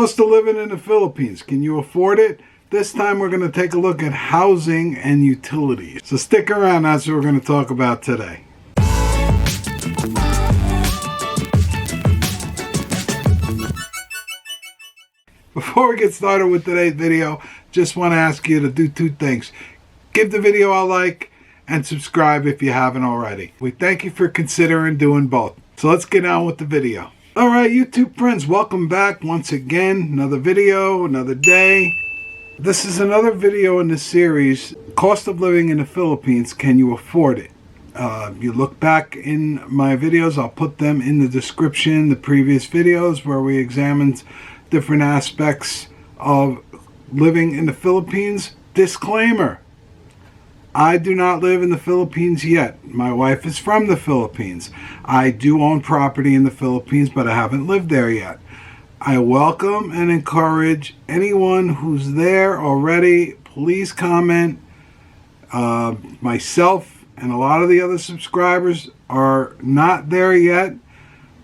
Cost of living in the Philippines. Can you afford it? This time we're going to take a look at housing and utilities. So stick around, that's what we're going to talk about today. Before we get started with today's video, just want to ask you to do two things. Give the video a like and subscribe if you haven't already. We thank you for considering doing both. So let's get on with the video. Alright, YouTube friends, welcome back once again. Another video, another day. This is another video in the series, Cost of Living in the Philippines, Can You Afford It? You look back in my videos, I'll put them in the description, the previous videos where we examined different aspects of living in the Philippines. Disclaimer, I do not live in the Philippines yet. My wife is from the Philippines. I do own property in the Philippines, but I haven't lived there yet. I welcome and encourage anyone who's there already. Please comment. Myself and a lot of the other subscribers are not there yet.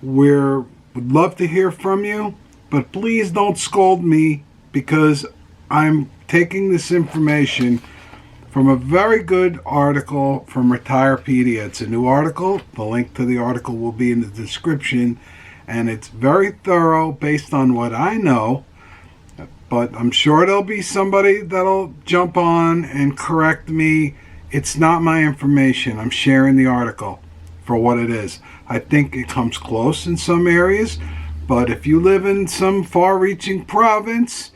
We would love to hear from you, but please don't scold me because I'm taking this information from a very good article from Retirepedia. It's a new article. The link to the article will be in the description, and it's very thorough based on what I know, but I'm sure there'll be somebody that'll jump on and correct me. It's not my information. I'm sharing the article for what it is. I think it comes close in some areas, but if you live in some far-reaching province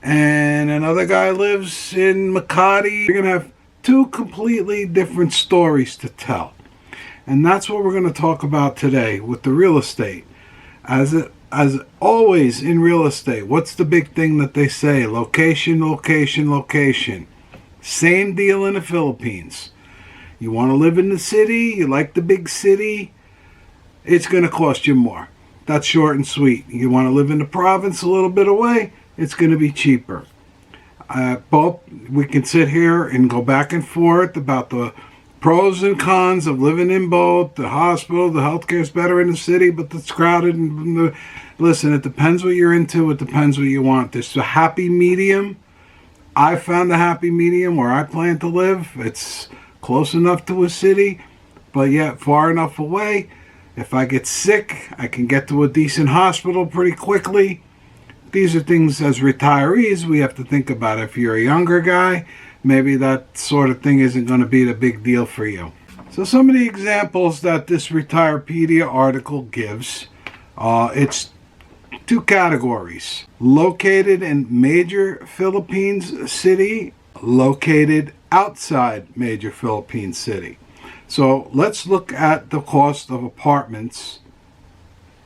and another guy lives in Makati, you're going to have two completely different stories to tell. And that's what we're going to talk about today with the real estate. As always in real estate, what's the big thing that they say? Location, location, location. Same deal in the Philippines. You want to live in the city, you like the big city, it's going to cost you more. That's short and sweet. You want to live in the province a little bit away, it's going to be cheaper. Both, we can sit here and go back and forth about the pros and cons of living in both. The hospital, the healthcare is better in the city, but it's crowded. Listen, it depends what you're into. It depends what you want. There's a happy medium. I found the happy medium where I plan to live. It's close enough to a city, but yet far enough away. If I get sick, I can get to a decent hospital pretty quickly. These are things as retirees we have to think about. If you're a younger guy, maybe that sort of thing isn't going to be the big deal for you. So some of the examples that this Retirepedia article gives, it's two categories. Located in major Philippines city, located outside major Philippines city. So let's look at the cost of apartments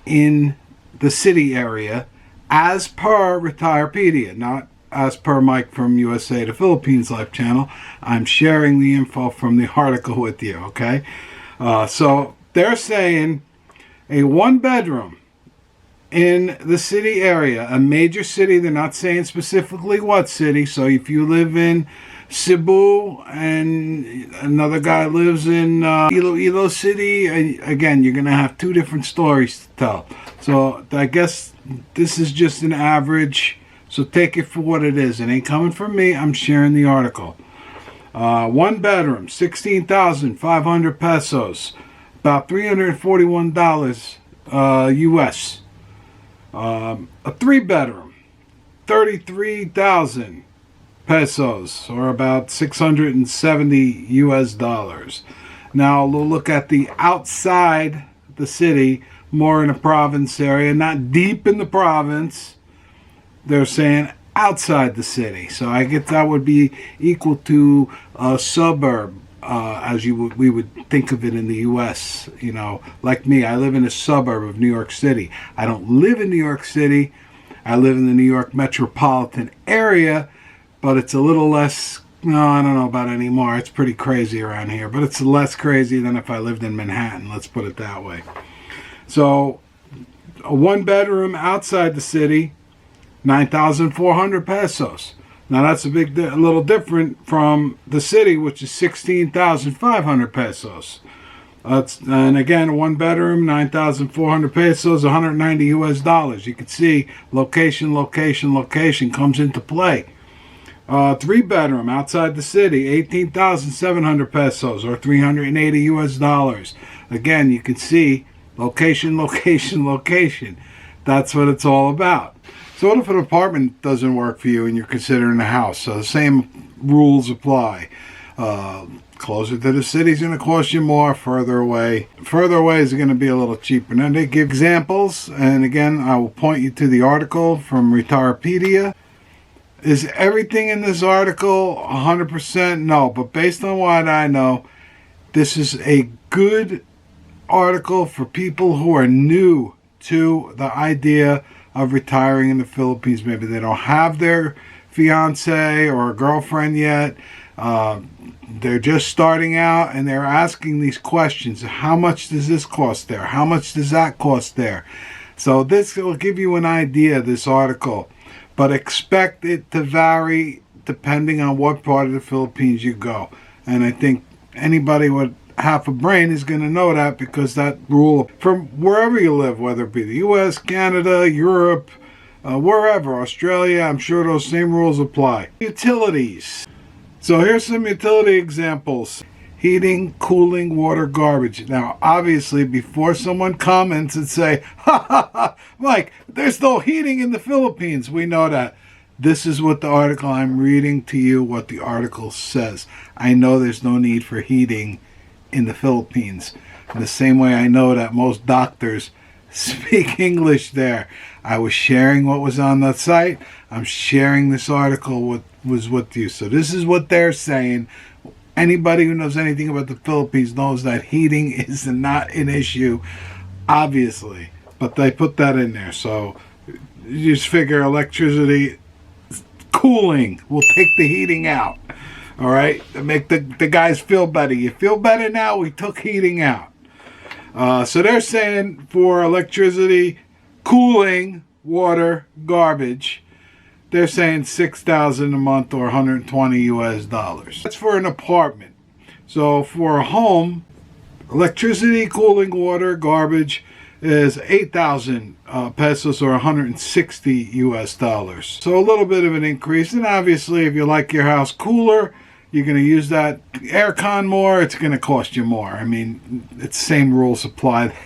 in the city area as per Retirepedia, not as per Mike from USA to Philippines Life channel. I'm sharing the info from the article with you, okay? So they're saying a one-bedroom in the city area, a major city. They're not saying specifically what city. So if you live in Cebu and another guy lives in Iloilo City, again, you're going to have two different stories to tell. So I guess this is just an average. So take it for what it is. It ain't coming from me. I'm sharing the article. One bedroom, 16,500 pesos, about $341 US. A three bedroom, 33,000 pesos, or about 670 US dollars. Now we'll look at the outside the city, more in a province area, not deep in the province. They're saying outside the city. So I guess that would be equal to a suburb, we would think of it in the U.S. You know, like me, I live in a suburb of New York City. I don't live in New York City. I live in the New York metropolitan area, but it's a little less, no, I don't know about anymore. It's pretty crazy around here, but it's less crazy than if I lived in Manhattan, let's put it that way. So a one bedroom outside the city, 9,400 pesos. Now that's a little different from the city, which is 16,500 pesos. And again, one bedroom, 9,400 pesos, 190 US dollars. You can see location, location, location comes into play. Three bedroom outside the city, 18,700 pesos or 380 US dollars. Again, you can see location, location, location. That's what it's all about. So what if an apartment doesn't work for you and you're considering a house? So the same rules apply. Closer to the city is going to cost you more. Further away is going to be a little cheaper. Now they give examples, and again, I will point you to the article from Retirepedia. Is everything in this article 100%? No, but based on what I know, this is a good article for people who are new to the idea of retiring in the Philippines. Maybe they don't have their fiance or girlfriend yet. They're just starting out and they're asking these questions. How much does this cost there? How much does that cost there? So this will give you an idea, this article. But expect it to vary depending on what part of the Philippines you go. And I think anybody with half a brain is going to know that, because that rule from wherever you live, whether it be the US, Canada, Europe, wherever, Australia, I'm sure those same rules apply. Utilities. So here's some utility examples. Heating, cooling, water, garbage. Now, obviously, before someone comments and say, ha ha ha, Mike, there's no heating in the Philippines. We know that. This is what the article, I'm reading to you what the article says. I know there's no need for heating in the Philippines. In the same way I know that most doctors speak English there. I was sharing what was on the site. I'm sharing this article was with you. So this is what they're saying. Anybody who knows anything about the Philippines knows that heating is not an issue, obviously. But they put that in there. So you just figure electricity, cooling will take the heating out. All right? To make the guys feel better. You feel better now? We took heating out. So they're saying for electricity, cooling, water, garbage, they're saying $6,000 a month or 120 US dollars. That's for an apartment. So for a home, electricity, cooling, water, garbage is 8,000 pesos or 160 US dollars. So a little bit of an increase. And obviously, if you like your house cooler, you're going to use that aircon more, it's going to cost you more. I mean, it's the same rules apply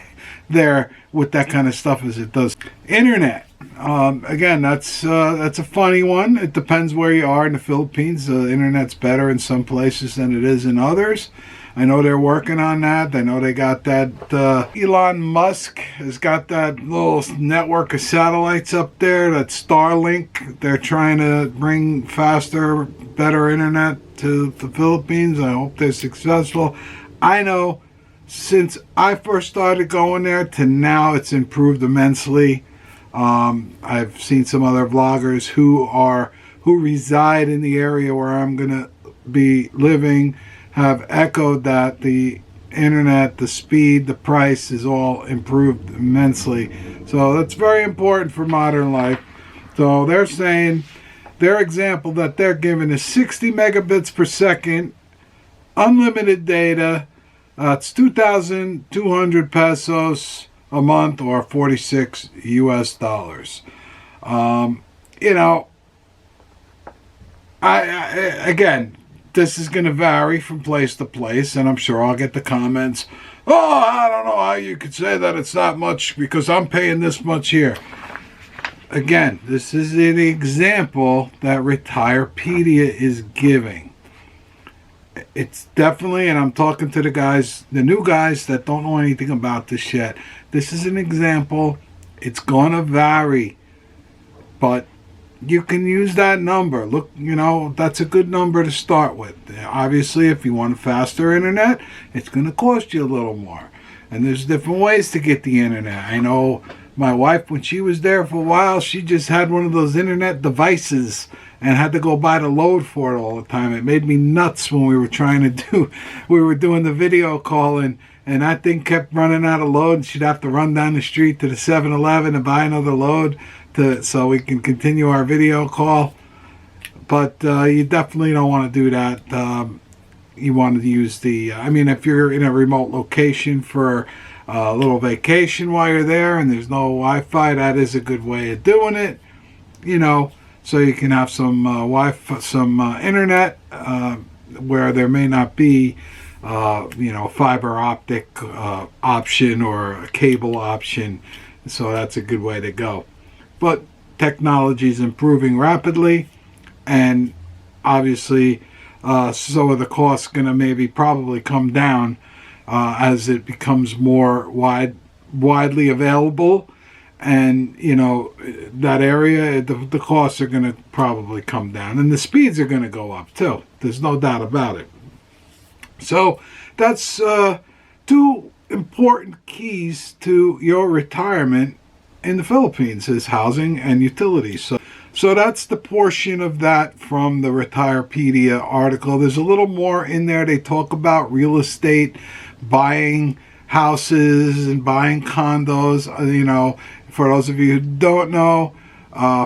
there with that kind of stuff as it does. Internet. Again, that's a funny one. It depends where you are in the Philippines. The internet's better in some places than it is in others. I know they're working on that. I know they got that. Elon Musk has got that little network of satellites up there, that Starlink. They're trying to bring faster, better internet to the Philippines. I hope they're successful. I know since I first started going there to now, it's improved immensely. I've seen some other vloggers who reside in the area where I'm gonna be living have echoed that the internet, the speed, the price is all improved immensely. So that's very important for modern life. So they're saying their example that they're giving is 60 megabits per second, unlimited data. It's 2,200 pesos a month or 46 US dollars. You know, I again, this is going to vary from place to place, and I'm sure I'll get the comments, oh, I don't know how you could say that it's that much because I'm paying this much here. Again, this is an example that Retirepedia is giving. It's definitely, and I'm talking to the new guys that don't know anything about this yet. This is an example. It's going to vary, but you can use that number. Look, you know, that's a good number to start with. Obviously, if you want faster internet, it's going to cost you a little more. And there's different ways to get the internet. I know my wife, when she was there for a while, she just had one of those internet devices and had to go buy the load for it all the time. It made me nuts when we were doing the video call, and that thing kept running out of load, and she'd have to run down the street to the 7-Eleven and buy another load so we can continue our video call. But you definitely don't want to do that. you want to use the, I mean, if you're in a remote location for a little vacation while you're there and there's no Wi-Fi, that is a good way of doing it, you know, so you can have some Wi-Fi, some internet where there may not be, you know, fiber optic option or a cable option. So that's a good way to go. But technology is improving rapidly, and obviously some of the costs going to maybe probably come down as it becomes more widely available. And, you know, that area, the costs are going to probably come down. And the speeds are going to go up, too. There's no doubt about it. So that's two important keys to your retirement in the Philippines is housing and utilities. So that's the portion of that from the Retirepedia article. There's a little more in there. They talk about real estate, buying houses and buying condos. You know, for those of you who don't know,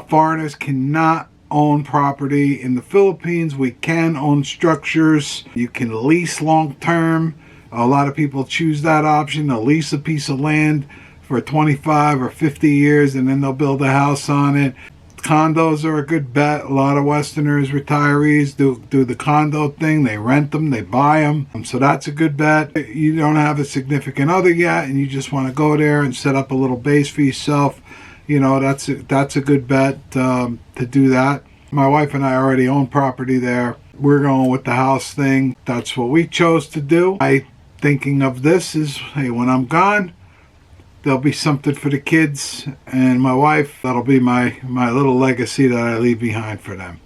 foreigners cannot own property in the Philippines. We can own structures. You can lease long term. A lot of people choose that option. They'll lease a piece of land for 25 or 50 years and then they'll build a house on it. Condos are a good bet. A lot of Westerners, retirees do the condo thing. They rent them, they buy them. So that's a good bet. You don't have a significant other yet and you just want to go there and set up a little base for yourself. You know, that's a good bet to do that. My wife and I already own property there. We're going with the house thing. That's what we chose to do. My thinking of this is, hey, when I'm gone, there'll be something for the kids and my wife. That'll be my little legacy that I leave behind for them.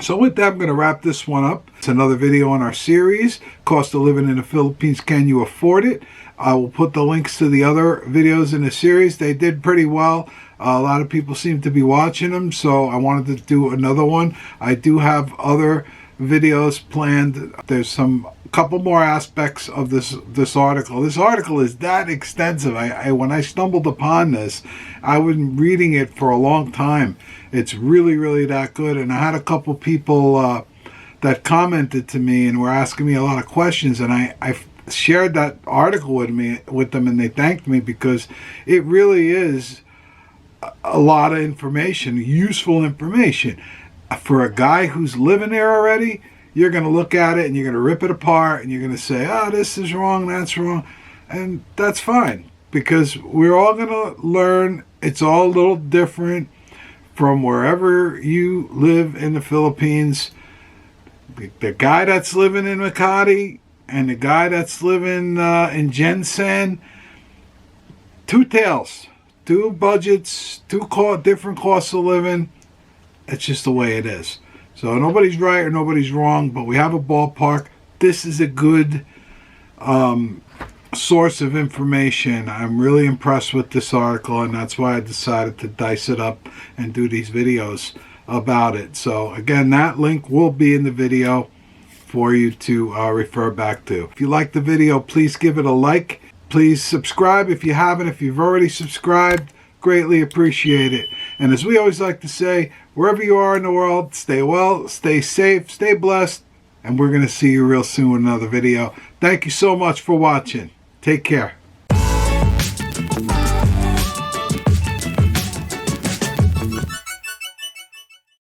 So with that, I'm going to wrap this one up. It's another video on our series, Cost of Living in the Philippines, Can You Afford It? I will put the links to the other videos in the series. They did pretty well. A lot of people seem to be watching them, so I wanted to do another one. I do have other videos planned. There's a couple more aspects of this article. This article is that extensive. When I stumbled upon this, I was reading it for a long time. It's really that good. And I had a couple people that commented to me and were asking me a lot of questions, and I shared that article with them, and they thanked me because it really is a lot of information, useful information. For a guy who's living there already, you're going to look at it and you're going to rip it apart and you're going to say, oh, this is wrong, that's wrong. And that's fine because we're all going to learn. It's all a little different from wherever you live in the Philippines. The guy that's living in Makati and the guy that's living in Jensen, two tales, two budgets, different costs of living. It's just the way it is. So nobody's right or nobody's wrong, but we have a ballpark. This is a good source of information. I'm really impressed with this article, and that's why I decided to dice it up and do these videos about it. So again, that link will be in the video for you to refer back to. If you like the video, please give it a like. Please subscribe if you haven't. If you've already subscribed, greatly appreciate it. And as we always like to say, wherever you are in the world, stay well, stay safe, stay blessed, and we're going to see you real soon with another video. Thank you so much for watching. Take care.